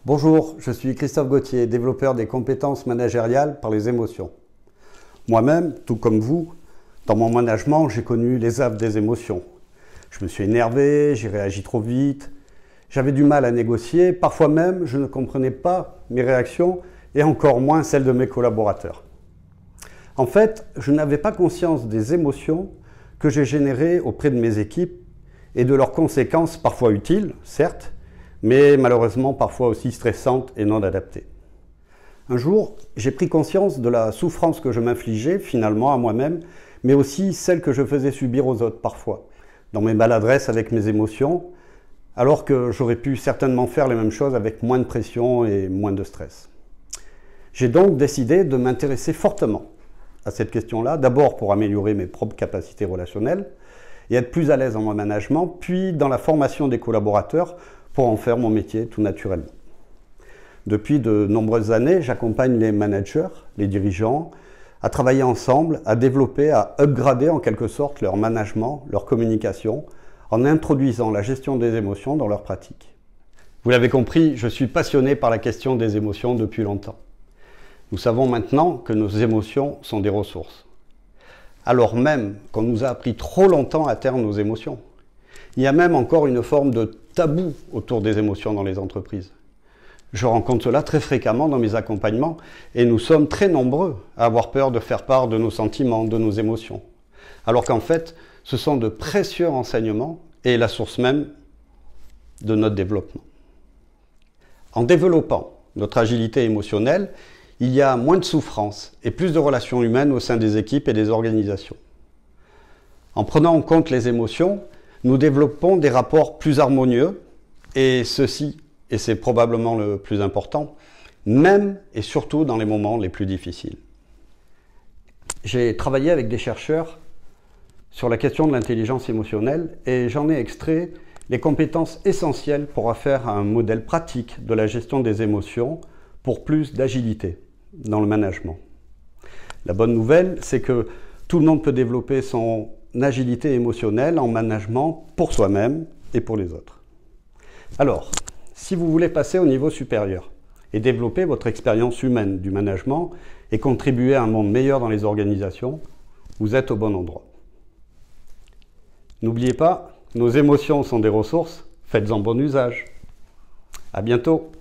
Bonjour, je suis Christophe Gauthier, développeur des compétences managériales par les émotions. Moi-même, tout comme vous, dans mon management, j'ai connu les affres des émotions. Je me suis énervé, j'ai réagi trop vite, j'avais du mal à négocier, parfois même je ne comprenais pas mes réactions et encore moins celles de mes collaborateurs. En fait, je n'avais pas conscience des émotions que j'ai générées auprès de mes équipes et de leurs conséquences parfois utiles, certes, mais malheureusement parfois aussi stressantes et non adaptées. Un jour, j'ai pris conscience de la souffrance que je m'infligeais finalement à moi-même, mais aussi celle que je faisais subir aux autres parfois, dans mes maladresses avec mes émotions, alors que j'aurais pu certainement faire les mêmes choses avec moins de pression et moins de stress. J'ai donc décidé de m'intéresser fortement à cette question-là, d'abord pour améliorer mes propres capacités relationnelles et être plus à l'aise dans mon management, puis dans la formation des collaborateurs pour en faire mon métier tout naturellement. Depuis de nombreuses années, j'accompagne les managers, les dirigeants, à travailler ensemble, à développer, à upgrader en quelque sorte leur management, leur communication, en introduisant la gestion des émotions dans leur pratique. Vous l'avez compris, je suis passionné par la question des émotions depuis longtemps. Nous savons maintenant que nos émotions sont des ressources. Alors même qu'on nous a appris trop longtemps à taire nos émotions. Il y a même encore une forme de tabou autour des émotions dans les entreprises. Je rencontre cela très fréquemment dans mes accompagnements et nous sommes très nombreux à avoir peur de faire part de nos sentiments, de nos émotions. Alors qu'en fait, ce sont de précieux renseignements et la source même de notre développement. En développant notre agilité émotionnelle, il y a moins de souffrance et plus de relations humaines au sein des équipes et des organisations. En prenant en compte les émotions, nous développons des rapports plus harmonieux et ceci, et c'est probablement le plus important, même et surtout dans les moments les plus difficiles. J'ai travaillé avec des chercheurs sur la question de l'intelligence émotionnelle et j'en ai extrait les compétences essentielles pour faire un modèle pratique de la gestion des émotions pour plus d'agilité dans le management. La bonne nouvelle, c'est que tout le monde peut développer son agilité émotionnelle en management pour soi-même et pour les autres. Alors, si vous voulez passer au niveau supérieur et développer votre expérience humaine du management et contribuer à un monde meilleur dans les organisations, vous êtes au bon endroit. N'oubliez pas, nos émotions sont des ressources, faites-en bon usage. À bientôt.